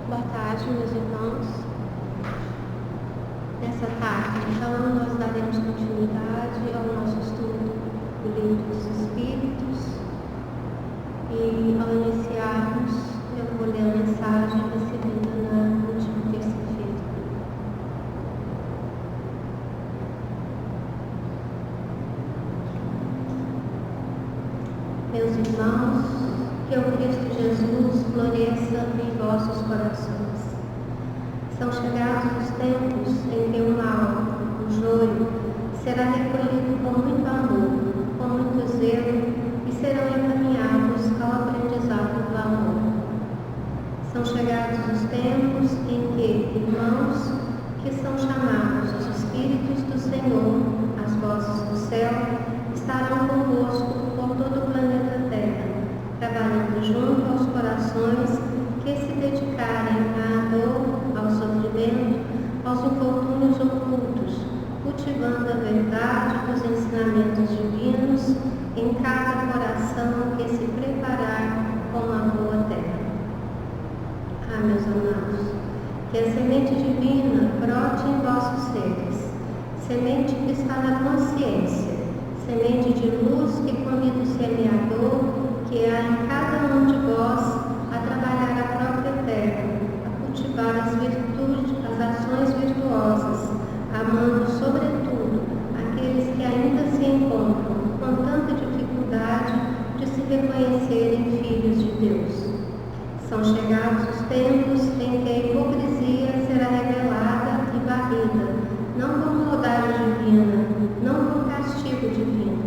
Boa tarde, meus irmãos. Nessa tarde, então, nós daremos continuidade ao nosso estudo do Livro dos Espíritos. E, ao iniciarmos, eu vou ler a mensagem recebida na última terça-feira. Meus irmãos, que o Cristo Jesus floresça em vossos corações. São chegados os tempos em que o mal, o joio, será recolhido com muito amor, com muito zelo, e serão encaminhados ao aprendizado do amor. São chegados os tempos em que, irmãos, que são chamados os Espíritos do Senhor, as vozes do céu, estarão convosco por todo o planeta Terra, trabalhando junto aos corações que se dedicarem à dor, ao sofrimento, aos infortúnios ocultos, cultivando a verdade dos ensinamentos divinos em cada coração que se preparar com a boa terra. Ah, meus amados, que a semente divina brote em vossos seres, semente que está na consciência, semente de luz que convida o semeador que há em cada um de vós a trabalhar a própria terra, a cultivar as virtudes, as ações virtuosas, amando sobretudo aqueles que ainda se encontram com tanta dificuldade de se reconhecerem filhos de Deus. São chegados os tempos em que a hipocrisia será revelada e varrida, não com maldade divina, não com castigo divino,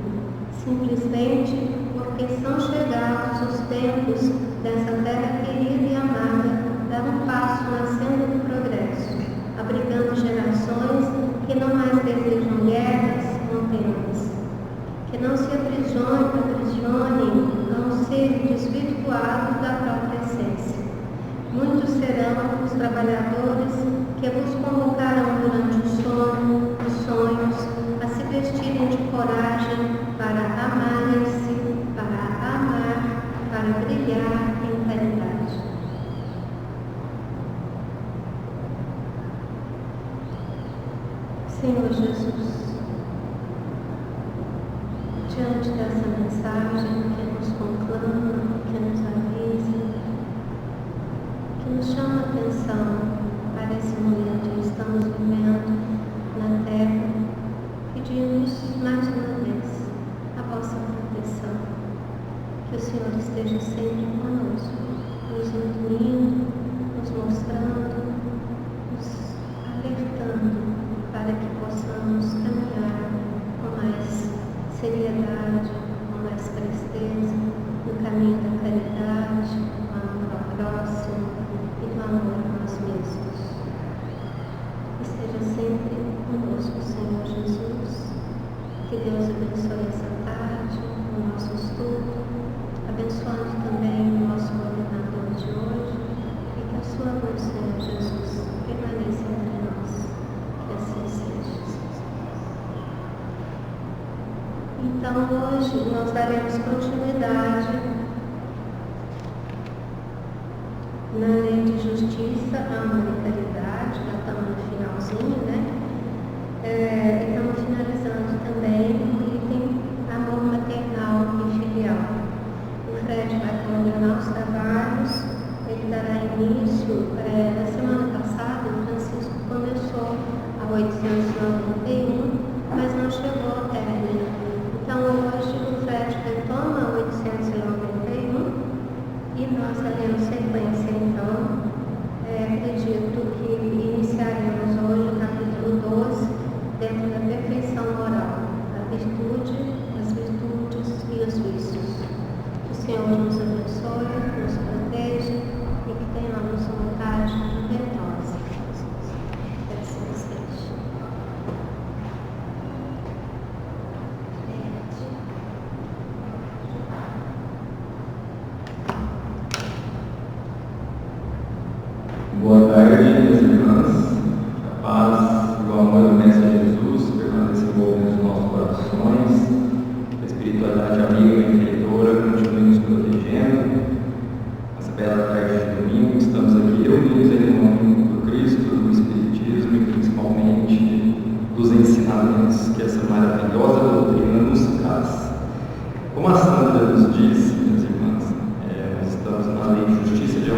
simplesmente porque são chegados os tempos dessa terra querida e amada dar um passo na senda do progresso, abrigando gerações que não mais desejam guerras, contendas, que não se aprisionem a um ser desvirtuado da própria essência. Muitos serão os trabalhadores que vos convocarão durante o sono, os sonhos, a se vestirem de coragem para amarem-se, para amar, para brilhar em caridade. Senhor Jesus, diante dessa mensagem que nos conclama, que nos avisa, que nos chama a atenção para esse momento que estamos vivendo na Terra, pedimos mais uma vez a vossa proteção, que o Senhor esteja sempre conosco, nos intuindo, nos mostrando, nos alertando para que possamos caminhar com mais seriedade, com mais presteza, no caminho da caridade, do amor ao próximo e do amor a nós mesmos. Esteja sempre conosco, Senhor Jesus. Que Deus abençoe essa tarde, o nosso estudo, abençoando também o nosso coordenador de hoje, e que a sua luz, Senhor Jesus, permaneça entre nós. Que assim seja. Então, hoje nós daremos continuidade na Lei de Justiça, Amor e Caridade. Já estamos no finalzinho, né? Estamos finalizando também o item Amor Maternal e Filial. O Fred vai coordenar os trabalhos, ele dará início. Na semana passada, o Francisco começou a 891, mas não chegou ao término. Então, hoje o Fred retoma a 891 e nós daremos sequência, então. Acredito que iniciaremos hoje o capítulo 12, dentro da perfeição moral, a virtude, as virtudes e os vícios. Que o Senhor nos abençoe, nos proteja e que tenhamos uma tarde ventosa. Que assim seja. Boa tarde, minhas irmãs. A paz e o amor do Mestre Jesus permaneçam envolvidos nos nossos corações. A espiritualidade amiga e benfeitora continue nos protegendo. Essa bela tarde de domingo, estamos aqui reunidos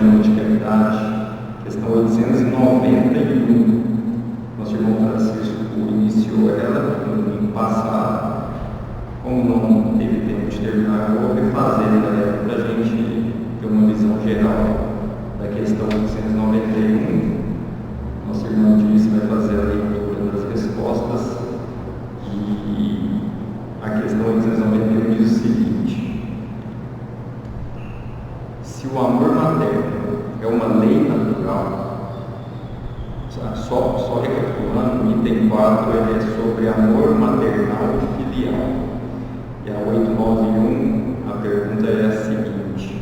noite que é idade, questão 891. Nosso irmão Francisco iniciou ela no domingo passado. Como não teve tempo de terminar, eu vou refazer ela para a gente ter uma visão geral da questão 891. Nosso irmão disse vai fazer a leitura das respostas e a questão 891 diz o seguinte: se o amor materno é uma lei natural, só recapitulando, o item 4 ele é sobre amor maternal e filial. E a 891, a pergunta é a seguinte: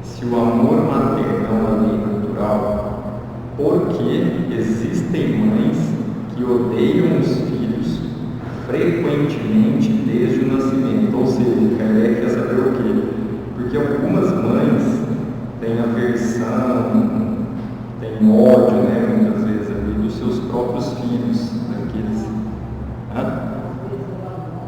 se o amor materno é uma lei natural, por que existem mães que odeiam os filhos frequentemente desde o nascimento? Ou seja, Kardec quer saber o quê? Porque algumas mães têm aversão, têm ódio, muitas vezes, ali, dos seus próprios filhos, daqueles.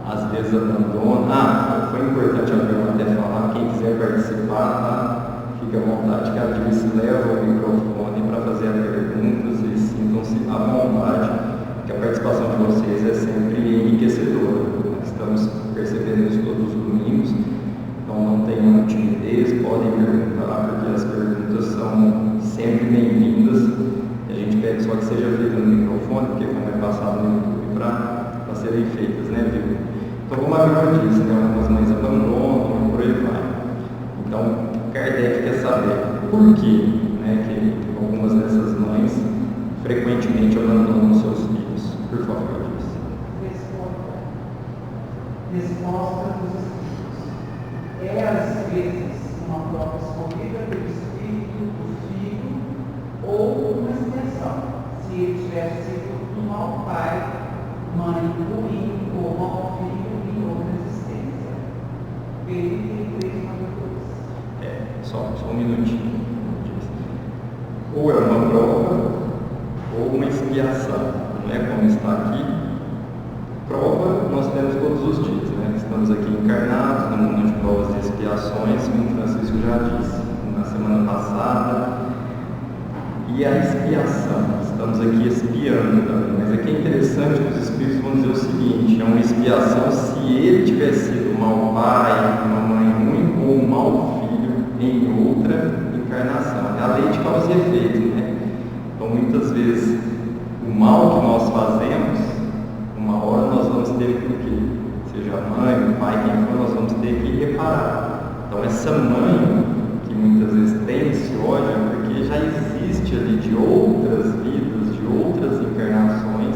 Às vezes abandonam. Foi importante a Vilma até falar, quem quiser participar, fique à vontade, que a Dirce leva o microfone para fazer as perguntas e sintam-se à vontade, que a participação de vocês é sempre enriquecedora. Nós estamos percebendo isso todos os domingos, então não tenham timidez, podem perguntar, porque as perguntas são sempre bem-vindas. E a gente pede só que seja feita no microfone, porque como é passado no YouTube, para serem feitas, viu? Então, como a Vilma disse, algumas mães abandonam e por aí vai. Então, Kardec quer saber por que, que algumas dessas mães frequentemente abandonam seus filhos. Por favor, diz. Resposta dos Espíritos. É às vezes uma prova escolhida pelo Espírito do filho ou uma expiação, se ele tiver sido um mau pai, mãe ruim ou mau filho em outra existência. Ele tem 3 só um minutinho. Ou é uma prova ou uma expiação, não é como está aqui. Prova nós temos todos os dias, Estamos aqui encarnados no mundo de provas e expiações, como Francisco já disse na semana passada. E a expiação, estamos aqui expiando também, mas aqui é interessante que os Espíritos vão dizer o seguinte: é uma expiação se ele tiver sido um mau pai, uma mãe ruim ou um mau filho em outra encarnação. É a lei de causa e efeito, Então muitas vezes o mal que nós fazemos, uma hora nós vamos ter que, seja a mãe, o pai, quem for, nós vamos ter que reparar. Então essa mãe que muitas vezes tem esse ódio é porque já existe ali de outras vidas, de outras encarnações,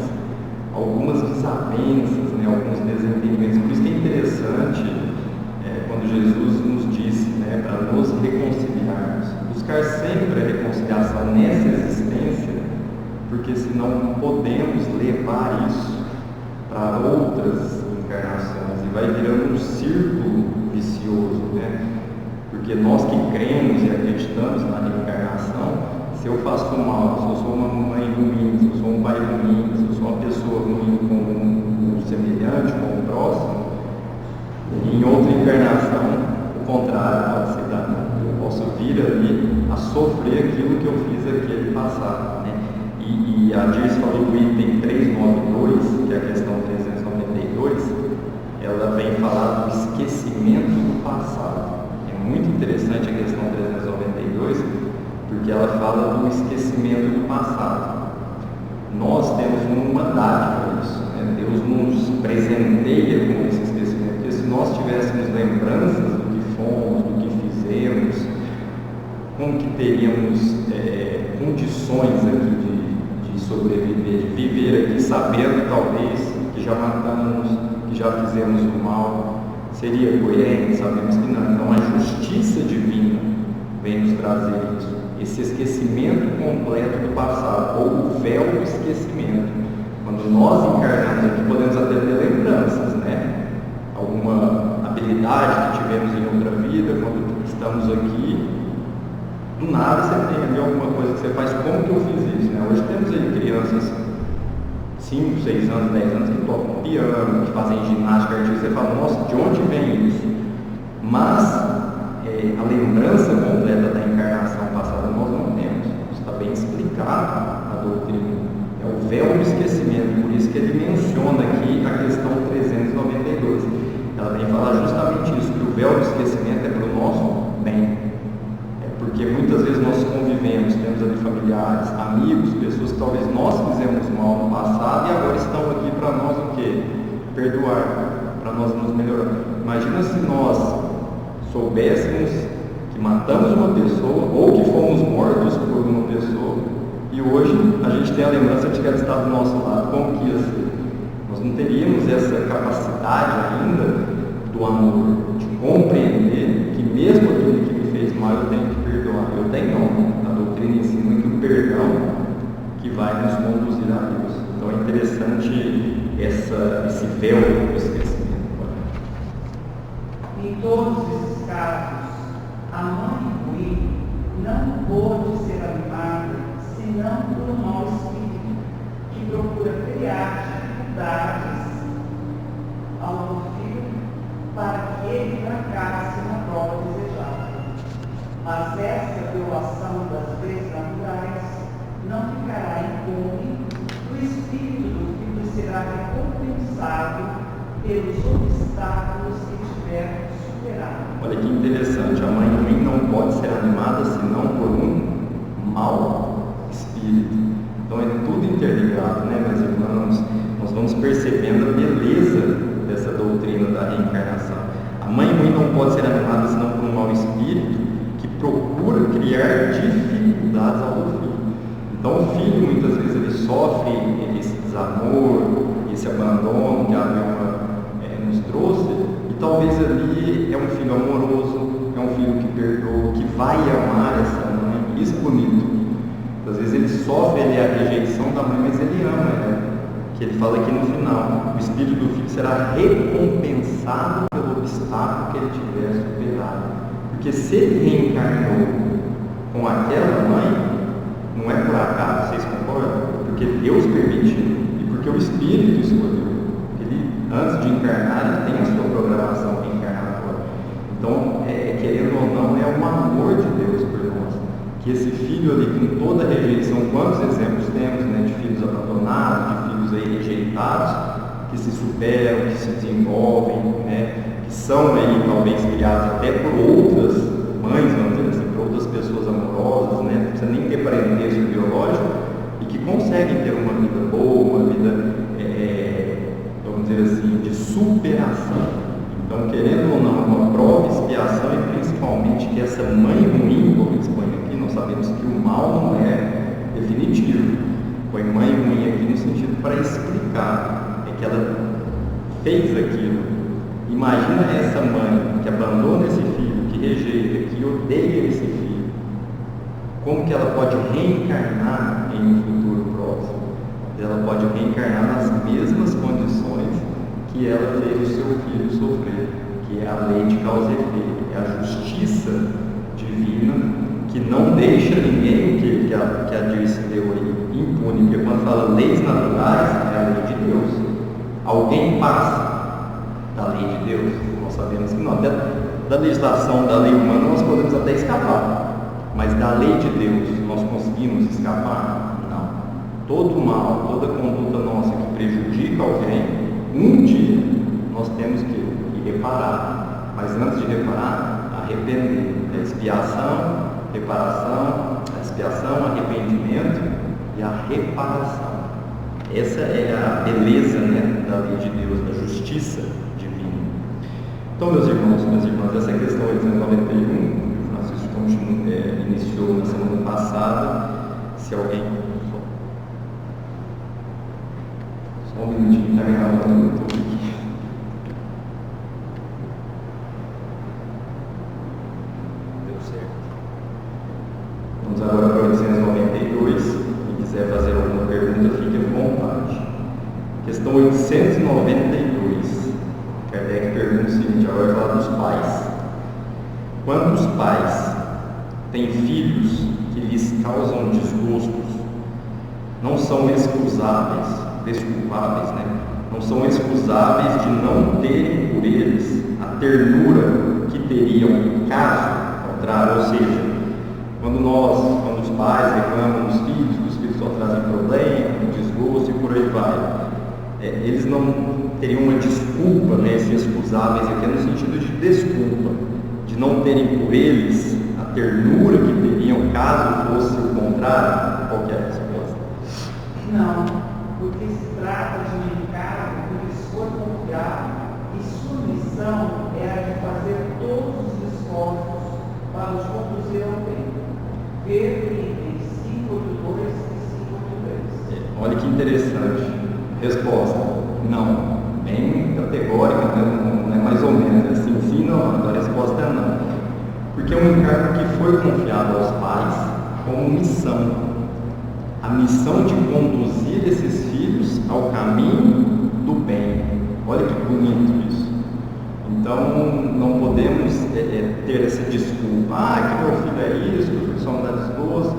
algumas desavenças, alguns desentendimentos. Por isso que é interessante quando Jesus nos disse para nos reconciliarmos, buscar sempre a reconciliação nessa existência, porque senão podemos levar isso para outras encarnações e vai virando um círculo vicioso, Porque nós que cremos e acreditamos na reencarnação, se eu faço mal, se eu sou uma mãe ruim, se eu sou um pai ruim, se eu sou uma pessoa ruim com um semelhante, com o próximo, em outra encarnação, o contrário pode se dar. Eu posso vir ali a sofrer aquilo que eu fiz aquele passado. E a Dirce falou do item 392, que é a questão 392, ela vem falar do esquecimento do passado. É muito interessante a questão 392, porque ela fala do esquecimento do passado. Nós temos uma dádiva nisso, Deus nos presenteia com esse esquecimento, porque se nós tivéssemos lembranças do que fomos, do que fizemos, como que teríamos condições aqui de sobreviver, de viver aqui sabendo talvez que já matamos, que já fizemos o mal? Seria coerente? Sabemos que não. Então a justiça divina vem nos trazer isso, esse esquecimento completo do passado, ou o véu do esquecimento. Quando nós encarnamos aqui, podemos até ter lembranças, alguma habilidade que tivemos em outra vida, quando estamos aqui, do nada você tem ali alguma coisa que você faz. Como que eu fiz isso? Hoje temos aí crianças 5, 6 anos, 10 anos que tocam piano, que fazem ginástica artística. Você fala, nossa, de onde vem isso? Mas a lembrança completa da encarnação passada porque muitas vezes nós convivemos, temos ali familiares, amigos, pessoas que talvez nós fizemos mal no passado e agora estão aqui para nós o quê? Perdoar, para nós nos melhorar. Imagina se nós soubéssemos que matamos uma pessoa ou que fomos mortos por uma pessoa e hoje a gente tem a lembrança de que ela está do nosso lado, como que ia ser? Nós não teríamos essa capacidade ainda do amor, de compreender que mesmo aquele que me fez mal eu tenho que perdoar. Eu tenho não, a doutrina ensina que o perdão que vai nos conduzir a Deus. Então é interessante esse véu do esquecimento. Em todos esses casos, a mãe ruim não pôde ser animada senão por um mau espírito que procura criar dificuldades ao novo filho para que ele fracasse na prova desejada. Mas essa violação das leis naturais não ficará impune, o espírito do filho será recompensado pelos obstáculos que tiver superado. Olha que interessante, a mãe ruim não pode ser animada senão por um mau espírito. Então é tudo interligado, né, meus irmãos? Nós vamos percebendo a beleza dessa doutrina da reencarnação. A mãe ruim não pode ser animada senão por um mau espírito que procura criar dificuldades ao filho. Então o filho muitas vezes ele sofre esse desamor, esse abandono que a Vilma nos trouxe, e talvez ali é um filho amoroso, é um filho que perdoa, que vai amar essa mãe. Isso é bonito. Às vezes ele sofre a rejeição da mãe, mas ele ama ela. Que ele fala aqui no final, o espírito do filho será recompensado pelo obstáculo que ele tiver superado. Porque se ele reencarnou com aquela mãe, não é por acaso, vocês concordam? Porque Deus permitiu e porque o espírito escolheu. Ele, antes de encarnar, ele tem a sua programação reencarnatória. Então, querendo ou não, é um amor de Deus por nós. Que esse filho ali, com toda a rejeição, quantos exemplos temos, né, de filhos abandonados, de filhos aí rejeitados, que se superam, que se desenvolvem, né, que são aí talvez criados até por outras mães, vamos dizer assim, por outras pessoas amorosas, né, não precisa nem ter parentesco biológico, e que conseguem ter uma vida boa, uma vida, vamos dizer assim, de superação. Então, querendo ou não, uma prova, expiação e principalmente que essa mãe ruim, como eles põem aqui, nós sabemos que o mal não é definitivo. Põe mãe ruim aqui no sentido para explicar, que ela fez aquilo. Imagina essa mãe que abandona esse filho, que rejeita, que odeia esse filho. Como que ela pode reencarnar em um futuro próximo? Ela pode reencarnar nas mesmas condições que ela fez o seu filho sofrer, que é a lei de causa e efeito, é a justiça divina que não deixa ninguém, que a Dirce deu aí, impune, porque quando fala leis naturais, é a lei de Deus. Alguém passa da lei de Deus? Nós sabemos que não. Até da legislação da lei humana nós podemos até escapar, mas da lei de Deus nós conseguimos escapar? Não. Todo mal, toda conduta nossa que prejudica alguém, um dia nós temos que reparar, mas antes de reparar, arrepender. A expiação, reparação, a expiação, arrependimento e a reparação. Essa é a beleza, né, da lei de Deus, da justiça divina. Então, meus irmãos, minhas irmãs, essa questão 891, que o Francisco iniciou na semana passada, se alguém... Só um minutinho, está gravando no YouTube aqui. Deu certo. Vamos agora para o 892. Quem quiser fazer alguma pergunta, fique à vontade. Questão 892. Kardec pergunta o seguinte, agora vai falar dos pais. Quando os pais têm filhos que lhes causam desgostos, não são desculpáveis, né? Não são excusáveis de não terem por eles a ternura que teriam em caso contrário, ou seja, quando os pais reclamam dos filhos, que os filhos só trazem problema, desgosto e por aí vai, eles não teriam uma desculpa, né, se excusáveis aqui é no sentido de desculpa, de não terem por eles a ternura que teriam ver itens 5.2 e 5.3. Olha que interessante. Resposta: não. Bem categórica, né? Não é mais ou menos assim, sim, não. A resposta é não. Porque é um encargo que foi confiado aos pais como missão. A missão de conduzir esses filhos ao caminho do bem. Olha que bonito isso. Então, não podemos ter essa desculpa, que meu filho é isso, que o filho só me dá desgosto.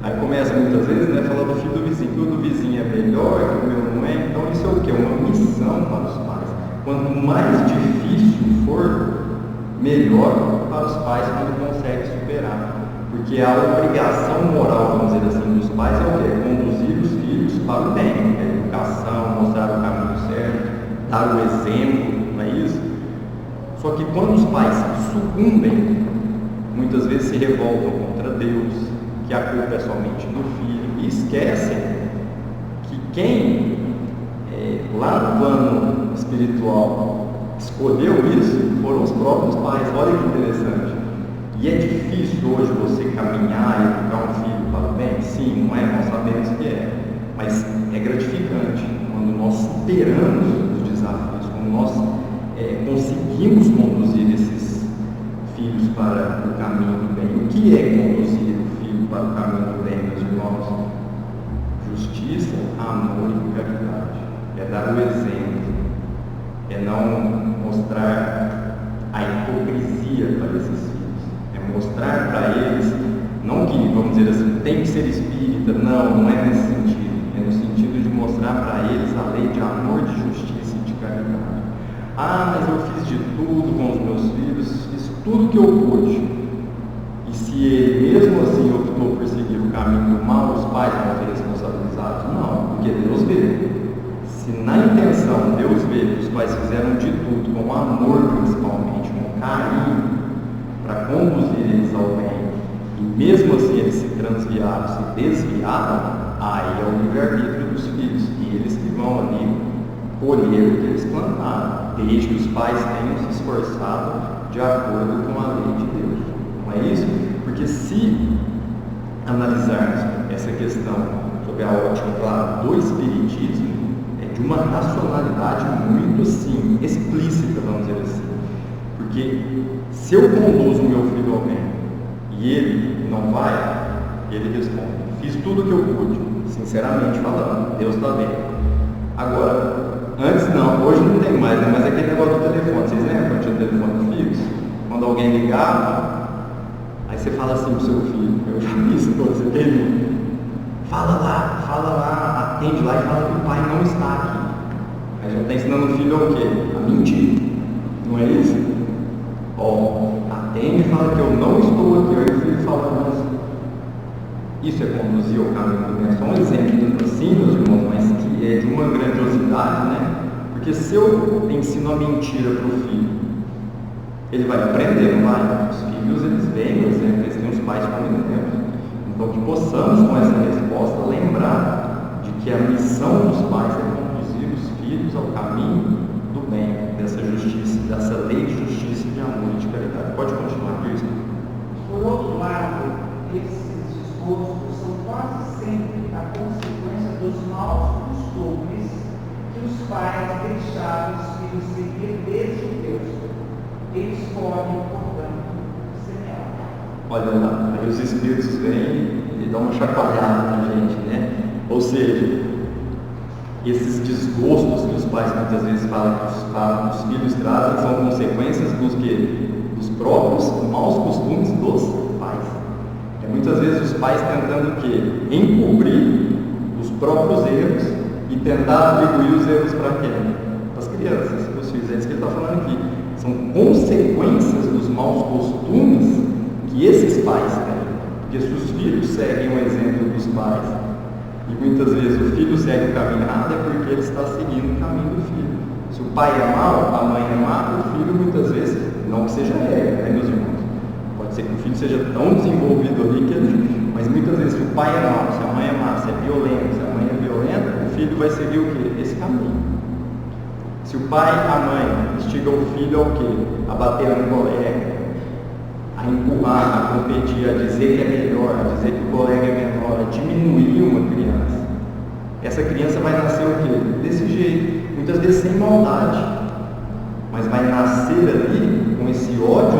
Aí começa muitas vezes, né, falar do filho do vizinho, que o do vizinho é melhor, que o meu não é. Então, isso é o quê? Uma missão para os pais. Quanto mais difícil for, melhor para os pais quando conseguem superar. Porque a obrigação moral, vamos dizer assim, dos pais é o quê? Conduzir os filhos para o bem, a educação, mostrar o caminho certo, dar o exemplo, não é isso? Só que quando os pais sucumbem, muitas vezes se revoltam contra Deus, que a culpa é somente do filho, e esquecem que quem, lá no plano espiritual, escolheu isso foram os próprios pais. Olha que interessante. E é difícil hoje você caminhar e educar um filho para o bem? Sim, não é? Nós sabemos que é. Mas é gratificante quando nós superamos os desafios, quando nós conseguimos conduzir esses filhos para o caminho do bem. O que é conduzir o filho para o caminho do bem, meus irmãos? Justiça, amor e caridade. É dar o exemplo. É não mostrar a hipocrisia para esses filhos. É mostrar para eles, não que, vamos dizer assim, tem que ser espírita. Não é nesse sentido. É no sentido de mostrar para eles a lei de amor, de justiça e de caridade. Mas eu fiz de tudo com os meus filhos, fiz tudo que eu pude. E se ele mesmo assim optou por seguir o caminho do mal, os pais vão ser responsabilizados? Não, porque Deus vê. Se na intenção Deus vê que os pais fizeram de tudo, com amor principalmente, com carinho, para conduzir eles ao bem, e mesmo assim eles se transviaram, se desviaram, aí é o livre-arbítrio dos filhos, e eles que vão ali colher o que eles plantaram, desde que os pais tenham se esforçado de acordo com a lei de Deus. Não é isso? Porque se analisarmos essa questão sob a ótica, claro, do espiritismo, é de uma racionalidade muito, assim, explícita, vamos dizer assim. Porque se eu conduzo o meu filho ao bem e ele não vai, ele responde: fiz tudo o que eu pude, sinceramente falando, Deus está vendo. Agora, antes não, hoje não tem mais, né? Mas é aquele negócio do telefone. Vocês lembram quando tinha o telefone fixo? Quando alguém ligava, aí você fala assim pro seu filho, eu já vi isso quando você tem, fala lá, atende lá e fala que o pai não está aqui. Aí já está ensinando o filho ao quê? A mentir. Não é isso? Atende e fala que eu não estou aqui. Aí o filho fala, mas isso é conduzir ao caminho do bem. É só um exemplo assim, meus irmãos, mas que é de uma grandiosidade, né? Porque se eu ensino a mentira para o filho, ele vai aprender, não vai? Os filhos, eles veem o exemplo, eles têm os pais como exemplo. Então, que possamos, com essa resposta, lembrar de que a missão dos pais é conduzir os filhos ao caminho do bem, dessa justiça, dessa lei de justiça, de amor e de caridade. Pode continuar, Cristo. Por outro lado, esses desgostos são quase sempre a consequência dos maus costumes que os pais deixaram os filhos seguir desde o berço. Eles podem, portanto, semear. Olha lá, aí os espíritos vêm e dão uma chacoalhada na gente, né? Ou seja, esses desgostos que os pais muitas vezes falam que os filhos trazem são consequências dos próprios maus costumes dos pais. Muitas vezes os pais tentando o quê? Encobrir os próprios erros e tentar atribuir os erros para quem? Para as crianças, para os filhos. É isso que ele está falando aqui. São consequências dos maus costumes que esses pais têm. Porque se os filhos seguem o exemplo dos pais, e muitas vezes o filho segue o caminho errado, é porque ele está seguindo o caminho do filho. Se o pai é mau, a mãe é má, o filho muitas vezes, não que seja regra, né, meus irmãos? Pode ser que o filho seja tão desenvolvido ali que ele... Mas muitas vezes, se o pai é mau, se a mãe é má, se é violento, se a mãe é violenta, o filho vai seguir o quê? Esse caminho. Se o pai, a mãe, instiga o filho ao quê? A bater no colega, a empurrar, a competir, a dizer que é melhor, a dizer essa criança vai nascer o quê? Desse jeito, muitas vezes sem maldade, mas vai nascer ali com esse ódio,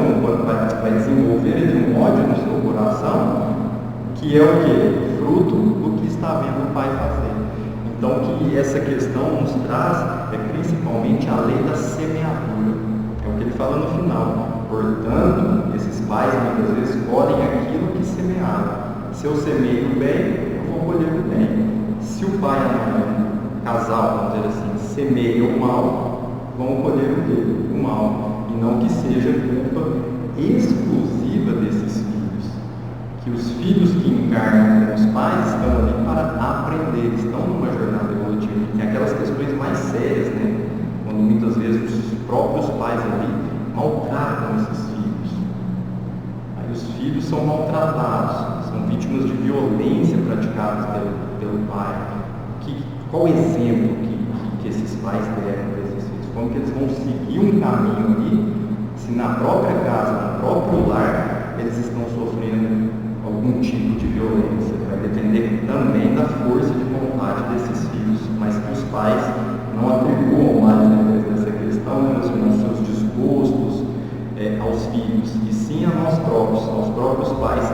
vai desenvolver ali um ódio no seu coração, que é o quê? Fruto do que está vendo o pai fazer. Então, que essa questão nos traz é principalmente a lei da semeadura. É o que ele fala no final. Portanto, esses pais muitas vezes colhem aquilo que semearam. Se eu semeio o bem, eu vou colher o bem. Se o pai e a mãe, casal, vamos dizer assim, semeiam o mal, vão colher o quê? O mal. E não que seja culpa exclusiva desses filhos. Que os filhos que encarnam com os pais estão ali para aprender, estão numa jornada evolutiva. Tem aquelas questões mais sérias, né? Quando muitas vezes os próprios pais ali maltratam esses filhos. Aí os filhos são maltratados, são vítimas de violência praticadas pelo pai. Qual o exemplo que esses pais deram para esses filhos? Como que eles vão seguir um caminho ali, se na própria casa, no próprio lar, eles estão sofrendo algum tipo de violência? Vai depender também da força de vontade desses filhos, mas que os pais não atribuam mais depois dessa questão relacionada aos seus desgostos aos filhos, e sim a nós próprios, aos próprios pais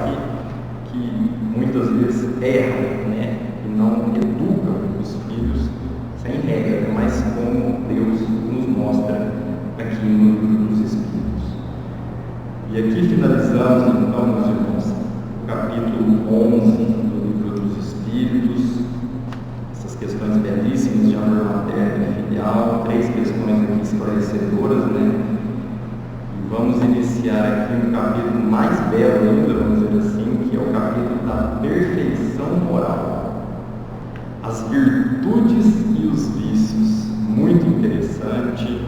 que muitas vezes erram, né? E não educam os filhos sem regra, mas como Deus nos mostra aqui no livro dos Espíritos. E aqui finalizamos então, meus irmãos, o capítulo 11 do livro dos Espíritos, essas questões belíssimas de amor materno e filial, 3 questões aqui esclarecedoras, né? E vamos iniciar aqui um capítulo mais belo ainda, vamos dizer assim, que é o capítulo da perfeição moral. As virtudes e os vícios, muito interessante,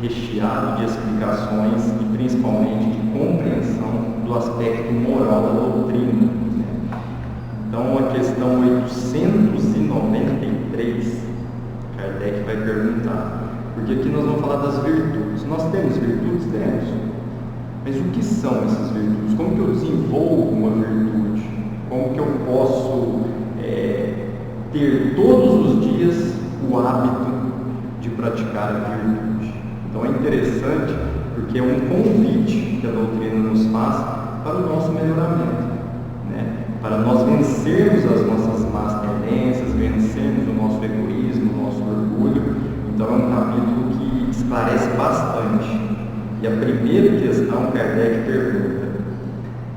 recheado de explicações e principalmente de compreensão do aspecto moral da doutrina, né? Então, a questão 893, Kardec vai perguntar, porque aqui nós vamos falar das virtudes. Nós temos virtudes dentro, mas o que são essas virtudes? Como que eu desenvolvo uma virtude? Como que eu posso ter todos os dias o hábito de praticar a virtude? Então é interessante porque é um convite que a doutrina nos faz para o nosso melhoramento, né? Para nós vencermos as nossas más tendências, vencermos o nosso egoísmo, o nosso orgulho. Então é um capítulo que esclarece bastante. E a primeira questão, Kardec pergunta: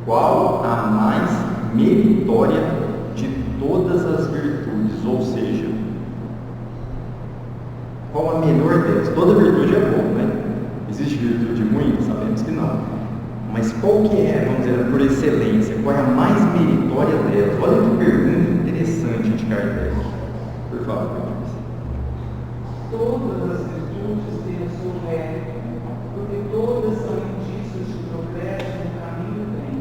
qual a mais meritória de todas as virtudes? Ou seja, qual a melhor delas? Toda virtude é boa, né? Existe virtude ruim? Sabemos que não. Mas qual que é, vamos dizer, por excelência? Qual é a mais meritória delas? Olha que pergunta interessante de Kardec. Por favor. Todas as virtudes têm o seu mérito, porque todas são indícios de progresso no caminho do bem.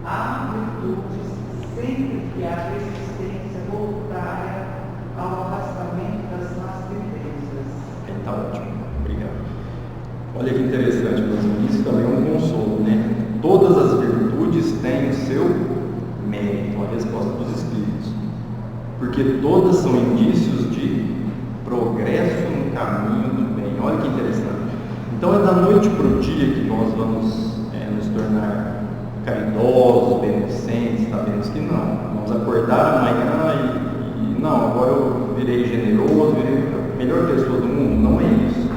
Há virtudes sempre que há resistência voluntária ao afastamento das más tendências. Está ótimo, obrigado. Olha que interessante, meus irmãos, isso também é um consolo, né? Todas as virtudes têm o seu mérito, a resposta dos Espíritos, porque todas são indícios de progresso no caminho do bem. Olha que interessante. Então é da noite para o dia que nós vamos nos tornar caridosos, beneficentes. Sabemos que não. Vamos acordar amanhã e não, agora eu virei generoso, virei a melhor pessoa do mundo. Não é isso.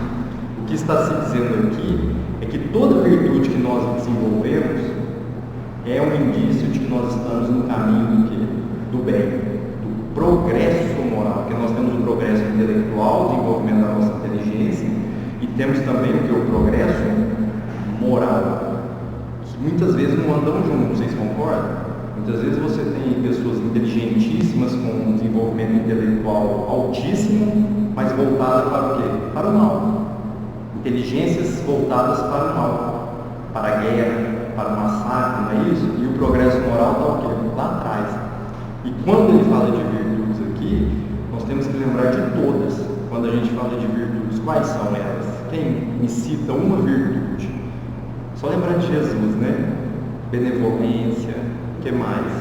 O que está se dizendo aqui é que toda virtude que nós desenvolvemos é um indício de que nós estamos no caminho do quê? Do bem, do progresso moral, porque nós temos o progresso intelectual, o desenvolvimento da nossa inteligência, e temos também o que? O progresso moral, que muitas vezes não andam juntos, vocês concordam? Muitas vezes você tem pessoas inteligentíssimas com um desenvolvimento intelectual altíssimo, mas voltadas para o quê? Para o mal. Inteligências voltadas para o mal, para a guerra, para o massacre, não é isso? E o progresso moral está o quê? Lá atrás. E quando ele fala de virtudes aqui, nós temos que lembrar de todas. Quando a gente fala de virtudes, quais são elas? Quem me cita uma virtude? Só lembrar de Jesus, né? Benevolência, o que mais?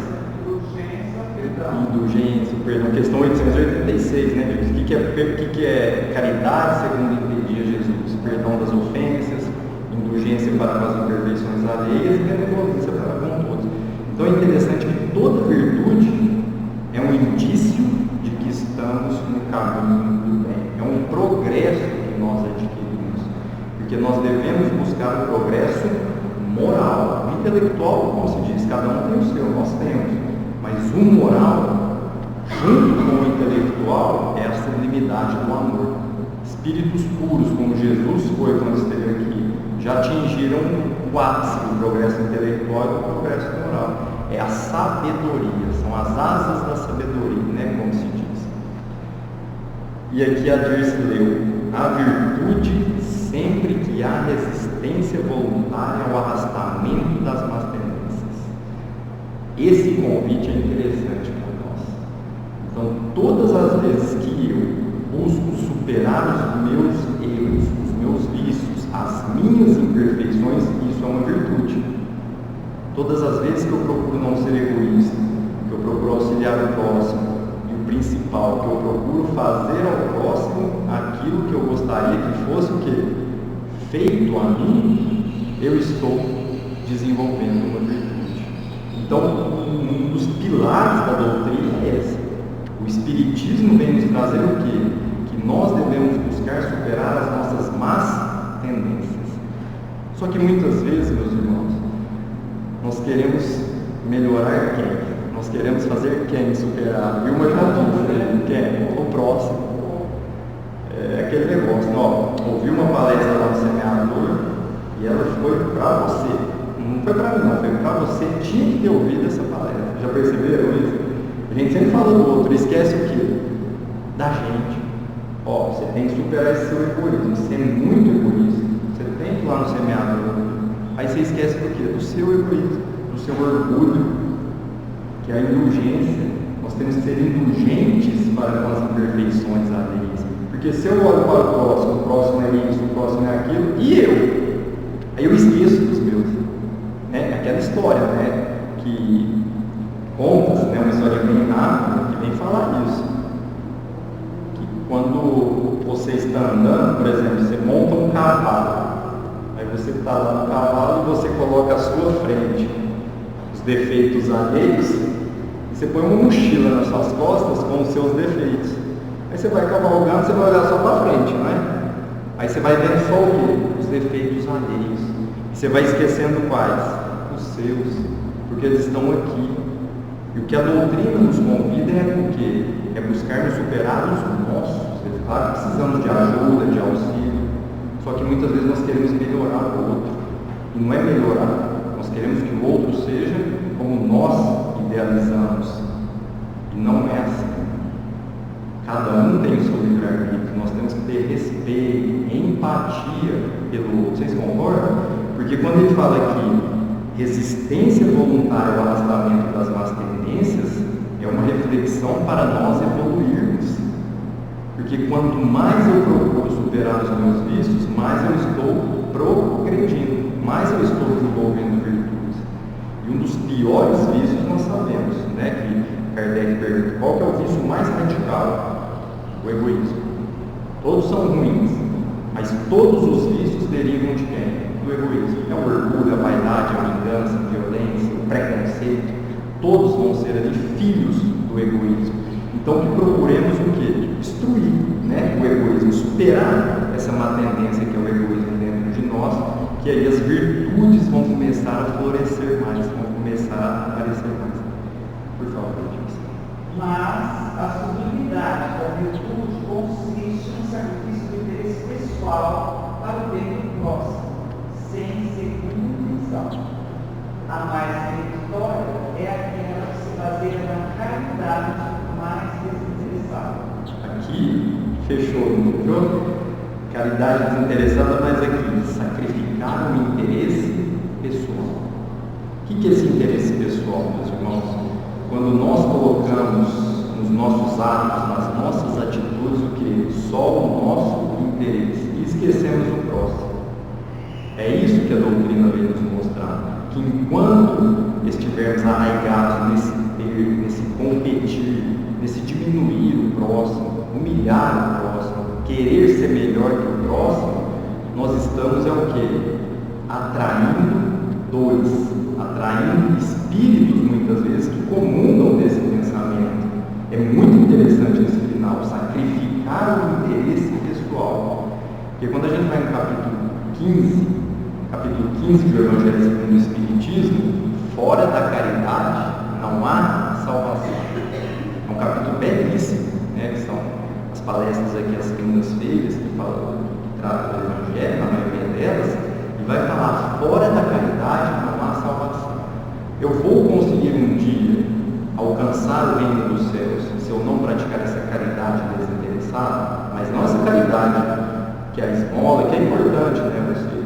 Indulgência, indulgência, perdão, questão 886, né? O que é caridade segundo entendia Jesus? Perdão das ofensas, indulgência para com as imperfeições alheias e benevolência para com todos. Então é interessante que toda virtude é um indício de que estamos no caminho do bem. É um progresso que nós adquirimos. Porque nós devemos buscar o progresso moral. O intelectual, como se diz, cada um tem o seu, nós temos. Mas o moral, junto com o intelectual, é a sublimidade do amor. Espíritos puros, como Jesus foi quando esteve aqui, já atingiram o ápice do progresso intelectual e do progresso moral. É a sabedoria, são as asas da sabedoria, né, como se diz. E aqui a Dirce leu: a virtude sempre que há resistência voluntária ao arrastamento das más tendências. Esse convite é interessante para nós. Então, todas as vezes que eu busco superar os meus erros, os meus vícios, as minhas imperfeições, isso é uma virtude. Todas as vezes que eu procuro não ser egoísta, que eu procuro auxiliar o próximo, e o principal, que eu procuro fazer ao próximo aquilo que eu gostaria que fosse o quê? Feito a mim, eu estou desenvolvendo uma virtude. Então, um dos pilares da doutrina é esse. O Espiritismo vem nos trazer o quê? Que nós devemos buscar superar as nossas más tendências. Só que muitas vezes, meus irmãos, nós queremos melhorar quem? Nós queremos fazer quem superar? Vilma já disse, né? Quem? O próximo. É aquele negócio, ó, ouvi uma palestra lá no semeador e ela foi para você. Não foi para mim, não, foi para você. Tinha que ter ouvido essa palestra. Já perceberam isso? A gente sempre fala do outro, esquece o quê? Da gente. Ó, você tem que superar esse seu egoísmo. Você é muito egoísta. Você tem que ir lá no semeador. Aí você esquece do quê? Do seu egoísmo, do seu orgulho, que é a indulgência. Nós temos que ser indulgentes para com as imperfeições alheias. Porque se eu olho para o próximo é isso, o próximo é aquilo, e eu? Aí eu esqueço dos meus. É aquela história, né? Que conta-se, né? Uma história bem rápida, que vem falar isso. Que quando você está andando, por exemplo, você monta um cavalo. Aí você está lá no cavalo e você coloca à sua frente os defeitos alheios e você põe uma mochila nas suas costas com os seus defeitos. Aí você vai cavalgando, você vai olhar só para frente, não é? Aí você vai vendo só o quê? Os defeitos alheios. E você vai esquecendo quais? Os seus, porque eles estão aqui. E o que a doutrina nos convida é o quê? É buscar nos superar os nossos. Claro que precisamos de ajuda, de auxílio. Só que muitas vezes nós queremos melhorar o outro. E não é melhorar. Nós queremos que o outro seja como nós idealizamos. E não é assim. Cada um tem o seu livre-arbítrio. Nós temos que ter respeito, empatia pelo outro. Vocês concordam? Porque quando ele fala aqui resistência voluntária ao arrastamento das más tendências, é uma reflexão para nós evoluirmos. Porque quanto mais eu procuro superar os meus vícios, mais eu estou progredindo, mais eu estou desenvolvendo virtudes. E um dos piores vícios nós sabemos, né? Que Kardec pergunta, qual que é o vício mais radical? O egoísmo. Todos são ruins, mas todos os vícios derivam de quem? Do egoísmo. É o orgulho, a vaidade, a vingança, a violência, o preconceito. Todos vão ser ali filhos do egoísmo. Então que procuremos o quê? Destruir, né, o egoísmo, superar essa má tendência que é o egoísmo dentro de nós, que aí as virtudes vão começar a florescer mais, vão começar a aparecer mais. Por favor, Deus. Mas a sublimidade da virtude consiste no sacrifício do interesse pessoal para o bem do próximo, sem segunda intenção. A mais meritória é aquela que se baseia na caridade mais desinteressada. Aqui, fechou, não fechou? Caridade desinteressada, mas aqui, sacrificar o interesse pessoal. O que é esse interesse pessoal, meus irmãos? Quando nós colocamos nos nossos atos, nas nossas atitudes, o que? Só o nosso interesse e esquecemos o próximo. É isso que a doutrina vem nos mostrar. Que enquanto estivermos arraigados nesse competir 15, capítulo 15 do Evangelho segundo o Espiritismo, fora da caridade não há salvação. É um capítulo belíssimo, né, que são as palestras aqui às segundas-feiras, que tratam do Evangelho, na maioria delas, e vai falar, fora da caridade não há salvação. Eu vou conseguir um dia alcançar o reino dos céus se eu não praticar essa caridade desinteressada, mas não essa caridade que é a esmola, que é importante, né, você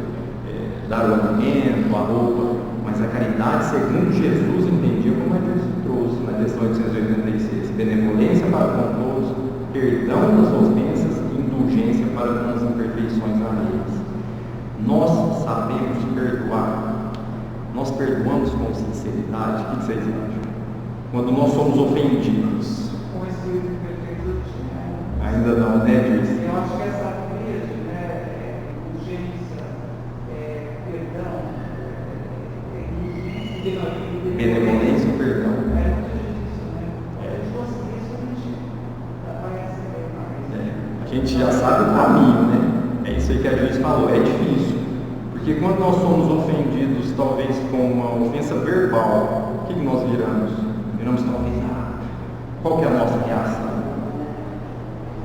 dar o alimento, a roupa, mas a caridade segundo Jesus entendia como a Jesus trouxe na questão 886, benevolência para com todos, perdão das ofensas e indulgência para com as imperfeições alheias. Nós sabemos perdoar, nós perdoamos com sinceridade. O que vocês acham? Quando nós somos ofendidos, Com esse perfeito, né? ainda não, né, Dirce? Eu acho que essa tríade, né, urgência, perdão, Benevolência e perdão. É muito difícil, né? Se fosse isso, a gente vai receber mais. A gente já sabe o caminho, né? É isso aí que a gente falou, é difícil. Porque quando nós somos ofendidos, talvez com uma ofensa verbal, o que nós viramos? Viramos talvez, qual que é a nossa reação?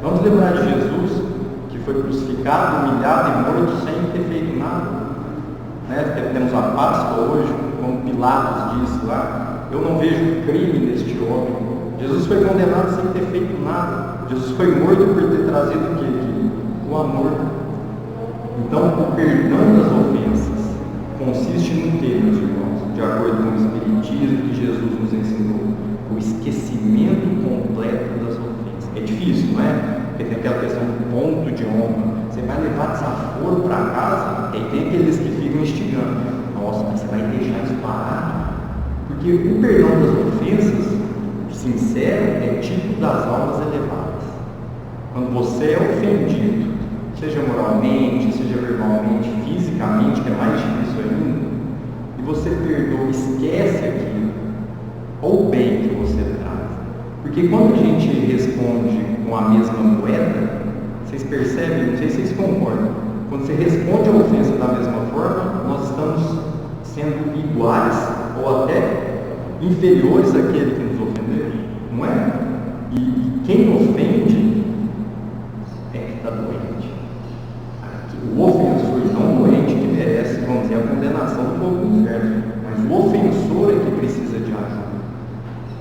Vamos lembrar de Jesus, que foi crucificado, humilhado e morto sem ter feito nada. Né? Temos a Páscoa hoje, como Pilatos disse lá, eu não vejo crime neste homem. Jesus foi condenado sem ter feito nada. Jesus foi morto por ter trazido o quê? O amor. Então, o perdão das ofensas consiste no quê, meus irmãos? De acordo com o Espiritismo que Jesus nos ensinou, o esquecimento completo das ofensas. É difícil, não é? Porque tem aquela questão do ponto de honra. Você vai levar desaforo para casa, e tem aqueles que ficam instigando. Nossa, mas você vai deixar isso parado? Porque o perdão das ofensas, sincero, é tipo das almas elevadas. Quando você é ofendido, seja moralmente, seja verbalmente, fisicamente, que é mais difícil ainda, e você perdoa, esquece aquilo, ou o bem que você traz. Porque quando a gente responde com a mesma moeda, vocês percebem, não sei se vocês concordam, quando você responde a ofensa da mesma forma, nós estamos sendo iguais ou até inferiores àquele que nos ofendeu, não é? E quem ofende é que está doente. O ofensor não doente que merece, vamos dizer, a condenação do fogo do inferno, mas o ofensor é que precisa de ajuda.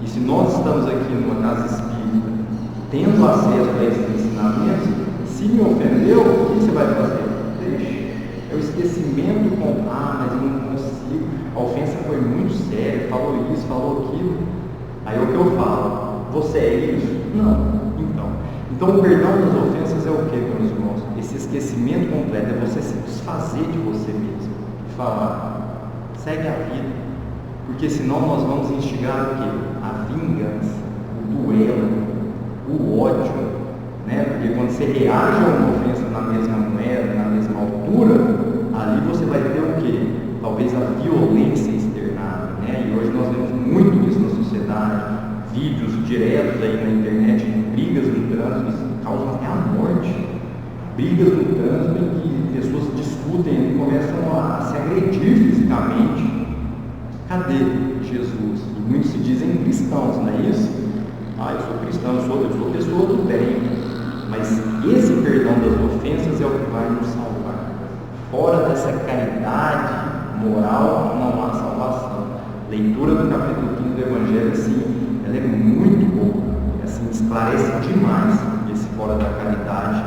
E se nós estamos aqui numa casa espírita, tendo acesso a esses ensinamentos, se me ofendeu, o que você vai fazer? Deixa. É o esquecimento com, mas eu não consigo, a ofensa foi muito séria, falou isso, falou aquilo. Aí é o que eu falo, você é isso? Não. Então o perdão das ofensas é o que, meus irmãos? Esse esquecimento completo, é você se desfazer de você mesmo e falar, segue a vida, porque senão nós vamos instigar o quê? A vingança, o duelo, o ódio, né? Porque quando você reage a uma ofensa na mesma moeda, na mesma altura, ali você vai ter o quê? Talvez a violência externada, né? E hoje nós vemos muito isso na sociedade, vídeos diretos aí na internet de brigas no trânsito, isso causam até a morte. Brigas no trânsito em que pessoas discutem e começam a se agredir fisicamente. Cadê Jesus? E muitos se dizem cristãos, não é isso? Eu sou cristão, eu sou pessoa do bem. Mas esse perdão das ofensas é o que vai nos salvar. Fora dessa caridade moral não há salvação. Leitura do capítulo 15 do Evangelho, assim, ela é muito boa. Assim, esclarece demais esse fora da caridade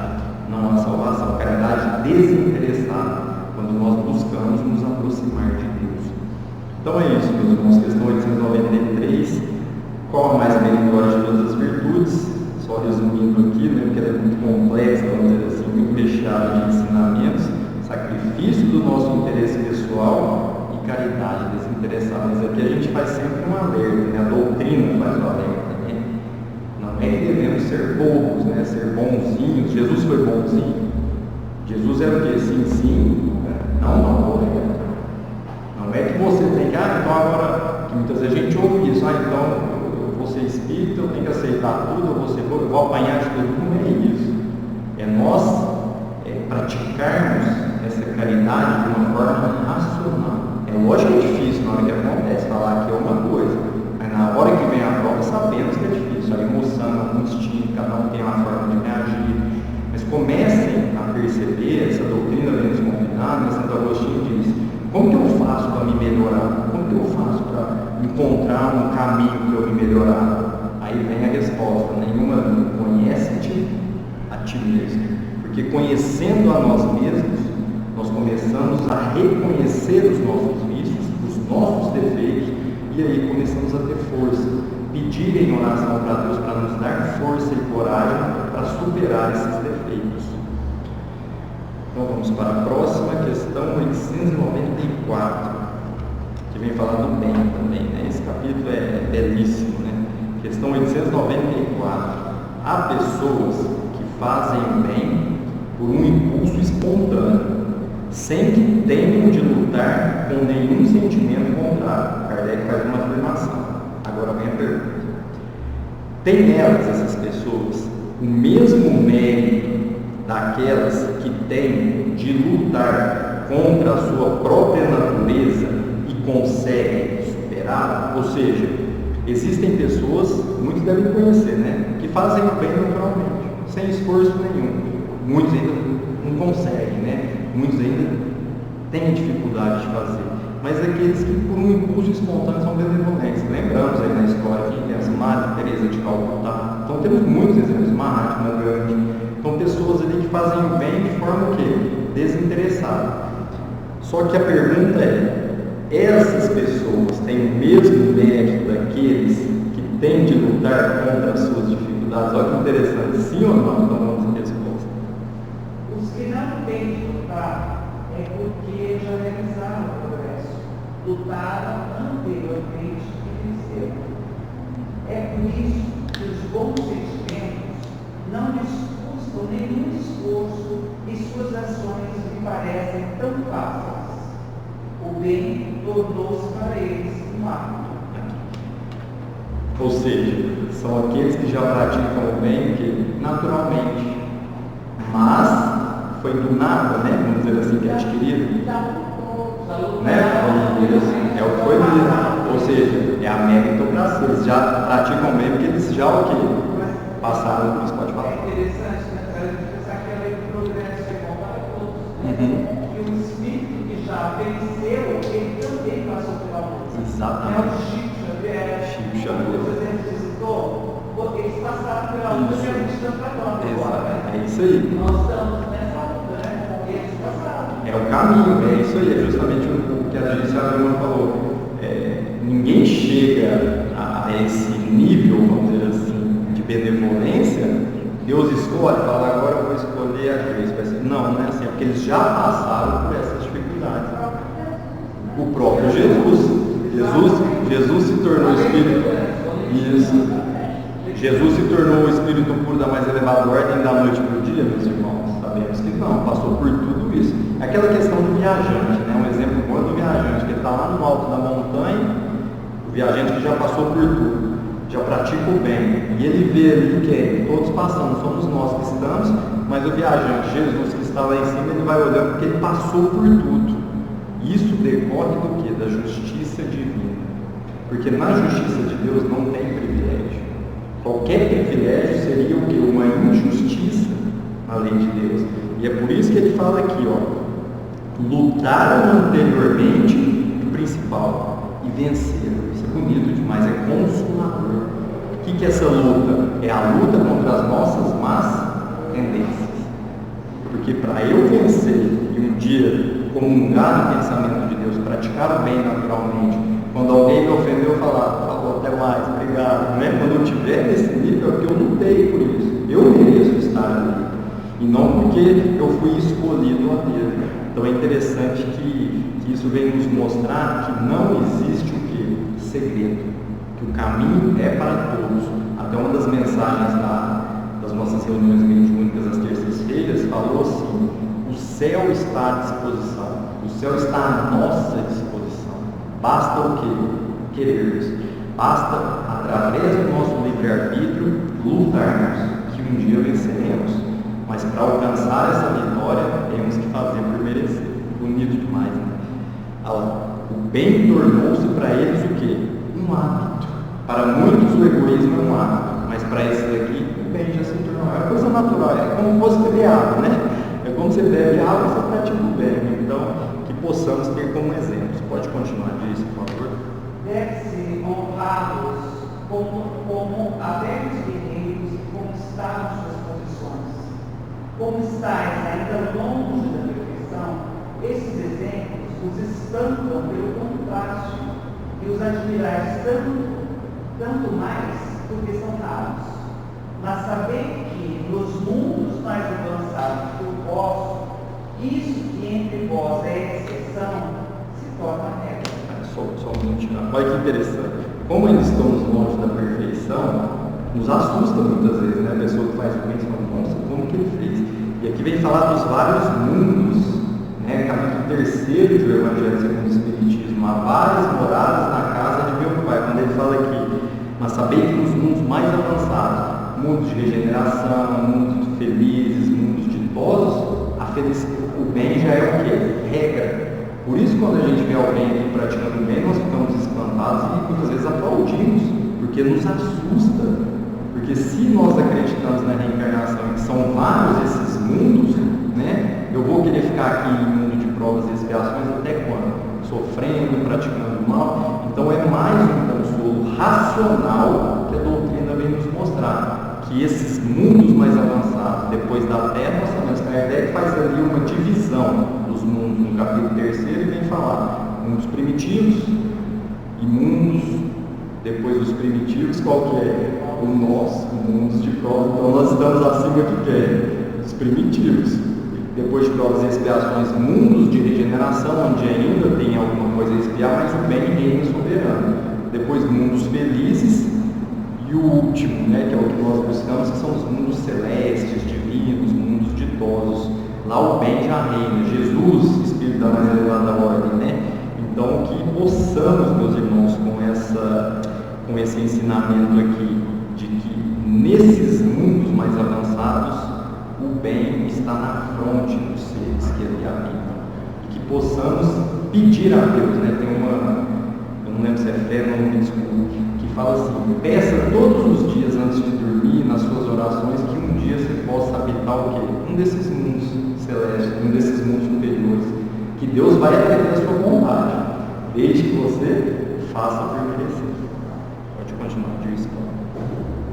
não há salvação. Caridade desinteressada, quando nós buscamos nos aproximar de Deus. Então é isso, meus irmãos, questão 893. Qual a mais meritória de todas as virtudes? Só resumindo aqui, né, porque ela é muito complexa, vamos dizer assim, muito recheada de ensinamentos, sacrifício do nosso interesse pessoal e caridade desinteressada. Mas aqui a gente faz sempre um alerta, né? A doutrina faz um alerta, né? Não é que devemos ser bobos, né? Ser bonzinhos. Jesus foi bonzinho. Jesus era o quê? Sim, sim. Não, não. Não é que você tem que, então agora, que muitas vezes a gente ouve isso, então eu vou ser espírita, eu tenho que aceitar tudo, eu vou apanhar de tudo. Não é isso. É nós praticarmos essa caridade de uma forma racional. É lógico que é difícil na hora que acontece, falar que é uma coisa, mas na hora que vem a prova sabemos que é difícil, a emoção, o instinto, cada um tem uma forma de reagir, mas comecem a perceber, essa doutrina vem nos convidar, mas Santo Agostinho diz, como que eu faço para me melhorar? Como que eu faço para encontrar um caminho para eu me melhorar? Aí vem a resposta, nenhuma, conhece-te a ti mesmo, porque conhecendo a nós mesmos, nós começamos a reconhecer os nossos vícios, os nossos defeitos, e aí começamos a ter força, pedir em oração para Deus para nos dar força e coragem para superar esses defeitos. Então vamos para a próxima questão, 894, que vem falar do bem também, né? Esse capítulo é belíssimo, né? Questão 894. Há pessoas que fazem o bem por um impulso espontâneo, sem que tenham de lutar com nenhum sentimento contrário. Kardec faz uma afirmação. Agora vem a pergunta. Tem nelas, essas pessoas, o mesmo mérito daquelas que têm de lutar contra a sua própria natureza e conseguem superá-la? Ou seja, existem pessoas, muitos devem conhecer, né, que fazem o bem naturalmente, sem esforço nenhum. Muitos ainda não conseguem, né? Muitos ainda têm dificuldade de fazer. Mas aqueles que por um impulso espontâneo são benevolentes. Lembramos aí na história que tem as Madre Teresa de Calcutá. Então temos muitos exemplos, Mahatma Gandhi. Então pessoas ali que fazem o bem de forma o quê? Desinteressada. Só que a pergunta essas pessoas têm o mesmo mérito daqueles que têm de lutar contra as suas dificuldades? Olha que interessante, sim ou não? Então vamos à resposta. Os que não têm de lutar é porque já realizaram o progresso, lutaram anteriormente e venceram. É por isso que os bons sentimentos não lhes custam nenhum esforço e suas ações me parecem tão fáceis. O bem tornou-se para eles um hábito. Ou seja, são aqueles que já praticam o bem que naturalmente, mas foi do nada, né? Vamos dizer assim, que é adquirido, né? Vamos dizer assim, é o que foi mesmo. Ou seja, é a meritocracia. Eles já praticam bem porque eles já o que passaram por isso, pode falar. É interessante, né? A gente pensar que a lei do progresso é igual para todos, né? Que o espírito que já venceu, ele também passou pela luta. Exatamente. É o Chico Xavier, por exemplo, visitou, porque eles passaram pela luta que a gente está tratando agora. É isso aí. Nós estamos nessa luta, né? Eles passaram. É o caminho, é isso aí, é justamente o que a gente falou. Ninguém chega a esse nível, vamos dizer assim, de benevolência. Deus escolhe, fala, agora eu vou escolher a Deus. Não é assim, é porque eles já passaram por essas dificuldades. O próprio Jesus se tornou Espírito. Isso. Jesus se tornou o Espírito puro da mais elevada ordem da noite para o dia, meus irmãos? Sabemos que não, passou por tudo isso. Aquela questão do viajante, né? Um exemplo bom do viajante, que está lá no alto da montanha, o viajante que já passou por tudo, já pratica o bem, e ele vê ali que todos passamos, somos nós que estamos, mas o viajante, Jesus que está lá em cima, ele vai olhando porque ele passou por tudo. Isso decorre do que? Da justiça divina. Porque na justiça de Deus não tem privilégio. Qualquer privilégio seria o que? Uma injustiça na lei de Deus. E é por isso que ele fala aqui, lutaram anteriormente o principal e venceram. Isso é bonito demais, é consolador. O que é essa luta? É a luta contra as nossas más tendências. Porque para eu vencer e um dia comungar no pensamento de Deus, praticar o bem naturalmente, quando alguém me ofendeu, eu falar, falou, até mais, obrigado. Né? Quando eu estiver nesse nível, é porque eu lutei por isso. Eu mereço estar ali. E não porque eu fui escolhido a Deus. Então é interessante que isso vem nos mostrar que não existe o que? Segredo. Que o caminho é para todos. Até uma das mensagens das nossas reuniões mediúnicas às terças-feiras falou assim: o céu está à disposição. O céu está à nossa disposição. Basta o quê? Querermos. Basta, através do nosso livre-arbítrio, lutarmos, que um dia venceremos. Mas para alcançar essa vitória, temos que fazer por merecer. bonito demais, né? O bem tornou-se para eles o quê? Um hábito. Para muitos o egoísmo é um hábito, mas para esses aqui o bem já se tornou. É uma coisa natural, é como você beber água, né? É como você bebe água, você pratica o bem. Então, que possamos ter como exemplo. Você pode continuar disso, por favor? Deve-se honrá-los como abertos guerreiros que conquistaram suas posições. Como estáis ainda longe da perfeição, esses exemplos os espantam pelo contraste e os admirais tanto mais porque são raros. Mas sabei que nos mundos mais avançados que o vosso, isso que entre vós é exceção, se torna regra. Só um minutinho. Olha que interessante. Como eles estão longe da perfeição, nos assusta muitas vezes, né? A pessoa que faz o bem fala, nossa, como que ele fez? E aqui vem falar dos vários mundos, né? Capítulo 3 do Evangelho segundo o Espiritismo. Há várias moradas na casa de meu Pai. Quando ele fala aqui, mas sabei que nos mundos mais avançados, mundos de regeneração, mundos felizes, mundos ditosos, o bem já é o quê? Regra. Por isso, quando a gente vê alguém aqui praticando o bem, nós ficamos espantados e muitas vezes aplaudimos, porque nos assusta. Porque se nós acreditamos na reencarnação e que são vários esses mundos, né, eu vou querer ficar aqui em mundo de provas e expiações até quando? Sofrendo, praticando mal. Então é mais um consolo racional que a doutrina vem nos mostrar. Que esses mundos mais avançados, depois da Terra, nós sabemos que Kardec faz ali uma divisão dos mundos no capítulo 3 e vem falar mundos primitivos e mundos depois dos primitivos, qual que é? O nosso, mundos de provas. Então nós estamos acima de quem? Dos primitivos. Depois de provas e expiações, mundos de regeneração, onde ainda tem alguma coisa a expiar, mas o bem reina soberano. Depois mundos felizes. E o último, né, que é o que nós buscamos, que são os mundos celestes, divinos, mundos ditosos. Lá o bem já reina. Jesus, Espírito da mais elevada ordem, né? Então, que possamos, meus irmãos, com esse ensinamento aqui, de que nesses mundos mais avançados, o bem está na fronte dos seres que ali habitam. E que possamos pedir a Deus, né? Tem eu não lembro se é fé, não me desculpe, que fala assim, peça todos os dias antes de dormir, nas suas orações, que um dia você possa habitar o quê? Um desses mundos celestes, um desses mundos superiores, que Deus vai atender a sua vontade, desde que você faça por merecer. Pode continuar, diz.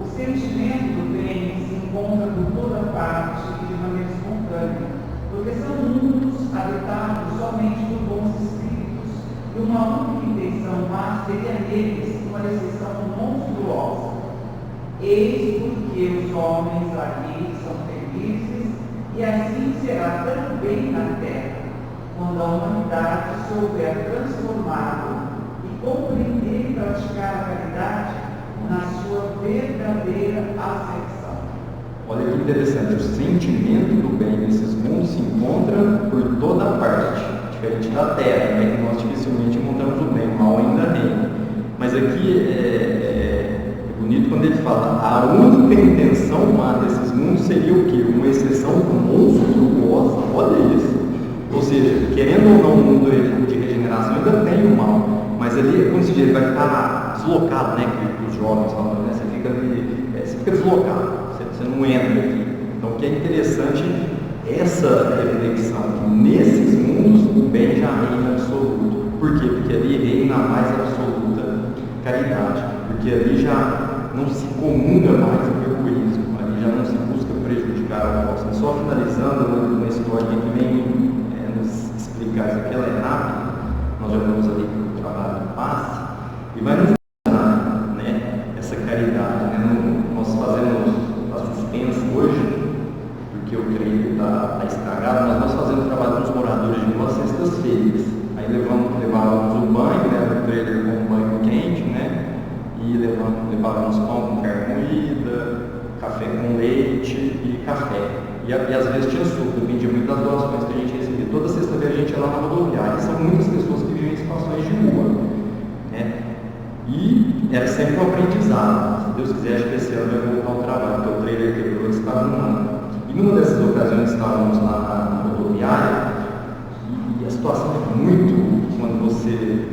O sentimento do bem se encontra por toda parte e de maneira espontânea, porque são mundos habitados somente por bons espíritos, e uma única intenção má seria neles uma exceção monstruosa. Eis porque os homens ali são felizes, e assim será também na terra, quando a humanidade se houver transformado e compreender e praticar a caridade na sua verdadeira acepção. Olha que interessante, o sentimento do bem nesses mundos se encontra por toda parte, diferente da Terra, né, que nós dificilmente encontramos o bem, o mal ainda reina. Mas aqui é bonito quando ele fala, a única intenção má desses mundos seria o quê? Uma exceção monstruosa, olha isso. Ou seja, querendo ou não, o mundo de regeneração ainda tem o mal, mas ali, como se diz, ele vai ficar deslocado, né, que os jovens falam, né, você fica deslocado. Você não entra aqui. Então, o que é interessante essa reflexão, que nesses mundos o bem já reina absoluto. Por quê? Porque ali reina a mais absoluta caridade. Porque ali já não se comunga mais o egoísmo, ali já não se busca prejudicar o próximo. Só finalizando uma história que vem nos explicar isso aqui, ela é rápida. Nós já vamos ali para o trabalho de passe e vai nos mostrar, né, essa caridade. Né? Nós fazemos hoje, porque o trailer está estragado, mas nós fazemos trabalho com os moradores de duas sextas-feiras. Aí levávamos o banho, né, o trailer com banho quente, né, e levávamos pão com carne moída, café com leite e café. E às vezes tinha suco, dependia muito das doações que a gente recebia. Toda sexta-feira a gente ia lá na rodoviária. São muitas pessoas que vivem em situações de rua, né, e era sempre um aprendizado. Se Deus quiser, acho que esse ano vai voltar ao trabalho, porque o trailer quebrou, eles estavam no ano. E numa dessas ocasiões estávamos lá na rodoviária e as situação é muito, quando você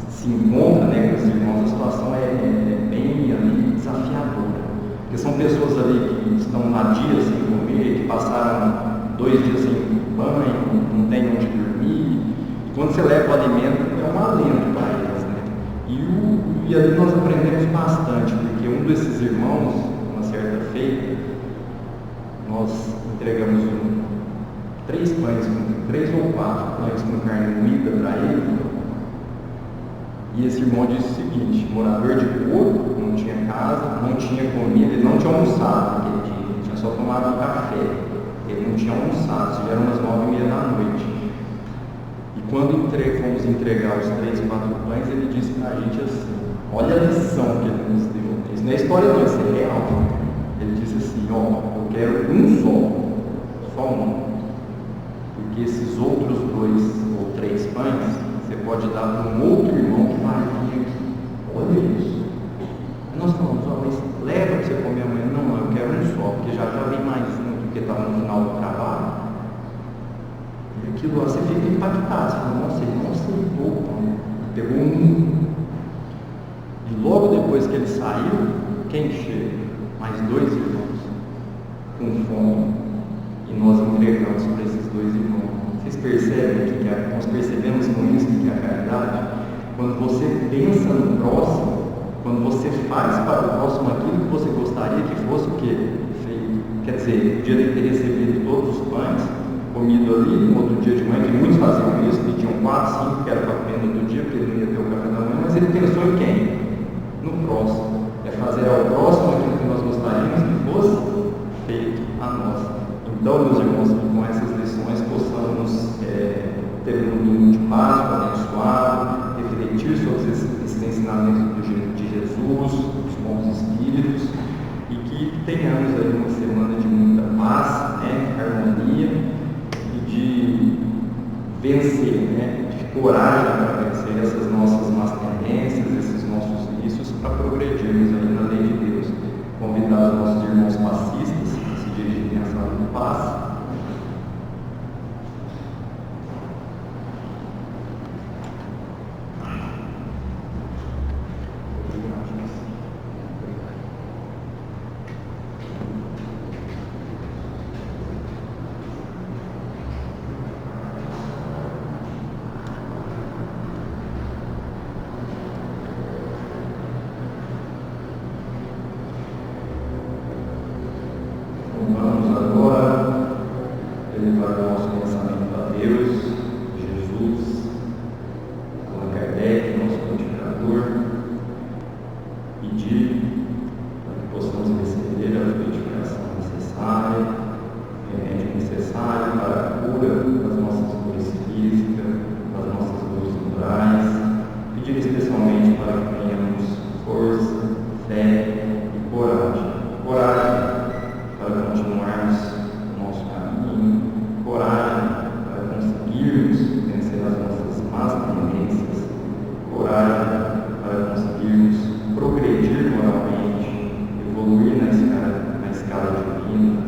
se encontra, né, com esses irmãos, a situação é bem ali desafiadora. Porque são pessoas ali que estão há dias sem comer, que passaram 2 dias sem banho, não tem onde dormir. E quando você leva o alimento, é um alento para eles, né? E ali nós aprendemos bastante, porque um desses irmãos, uma certa feita, nós entregamos 3 ou 4 pães com carne moída para ele. E esse irmão disse o seguinte: morador de rua, não tinha casa, não tinha comida, ele não tinha almoçado naquele dia, ele tinha só tomado café, ele não tinha almoçado, já eram umas 9h30 da noite. E quando fomos entregar os 3, 4 pães, ele disse para a gente assim: olha a lição que ele nos deu. Isso não é história não, isso é real. Ele disse assim: eu quero só um. Porque esses outros 2 ou 3 pães, você pode dar para um outro irmão que vai vir aqui. Olha isso. Nós falamos: mas leva para você comer amanhã. Não, eu quero um só, porque já vem mais um, porque estava no final do trabalho. E aquilo, você fica impactado. Você fala: nossa, ele não aceitou, pegou um. E logo depois que ele saiu, quem chega? Mais 2 irmãos com fome. E nós entregamos para esses 2 irmãos. Vocês percebem que nós percebemos com isso que é a caridade? Quando você pensa no próximo, quando você faz para o próximo aquilo que você gostaria que fosse o quê? Feito. Quer dizer, podia ter recebido todos os pães, comido ali, no outro dia de manhã, que muitos faziam isso, pediam 4, 5, que era para comer no outro dia, porque ele não ia ter o café da manhã, mas ele pensou em quem? No próximo. É fazer ao próximo aquilo que nós gostaríamos que fosse feito a nós. Então, meus irmãos, que com essas lições possamos ter um domingo de paz, abençoado, refletir sobre esses ensinamentos de Jesus, dos bons espíritos, e que tenhamos aí uma semana de muita paz, harmonia e de vencer, de coragem para vencer essas nossas más tendências, esses nossos vícios, para progredirmos aí na lei de Deus. Convidar os nossos irmãos passistas a se dirigirem à sala de paz. Vamos agora elevar o nosso pensamento a Deus, Jesus, Allan Kardec, nosso codificador, pedir para que possamos receber a purificação necessária, o remédio necessário para a cura das nossas dores físicas, das nossas dores morais, pedir especialmente para que tenhamos força, fé e coragem. Coragem para continuarmos o nosso caminho, coragem para conseguirmos vencer as nossas más tendências, coragem para conseguirmos progredir moralmente, evoluir na escala divina,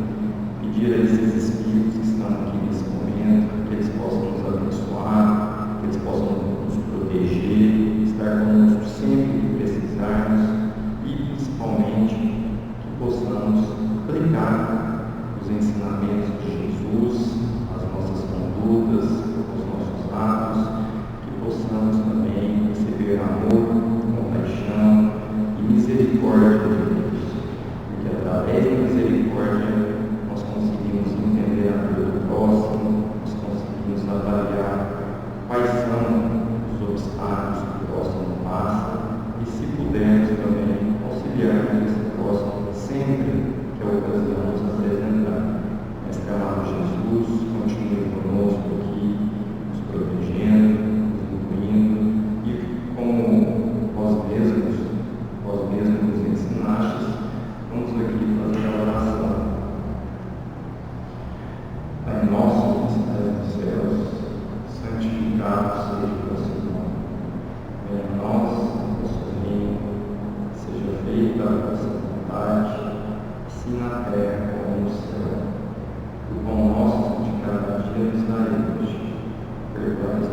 pedir a esses espíritos que estão aqui nesse momento, que eles possam nos abençoar, que eles possam nos proteger, estar conosco sempre que precisarmos e principalmente que possamos aplicar os ensinamentos de Jesus, as nossas condutas, os nossos atos, que possamos também receber amor, compaixão e misericórdia de Deus, porque através da misericórdia nós conseguimos entender a dor do próximo, nós conseguimos avaliar quais são os obstáculos que o próximo passa e, se pudermos também, auxiliarmos esse próximo sempre que a ocasião nos apresentar. Mestre amado Jesus, continue conosco aqui, nos protegendo, nos incluindo, e como vós mesmos nos ensinastes, vamos aqui fazer a oração. Pai nosso que estás nos céus, santificado seja o vosso nome. Venha a nós o vosso reino, seja feita a vossa vontade, assim na terra como no céu. O pão nosso de cada dia nos dai hoje. Perdoai as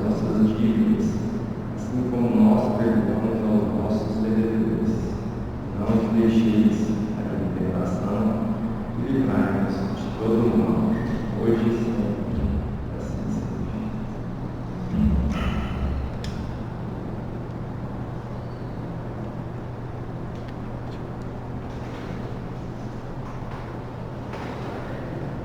todo mundo, hoje e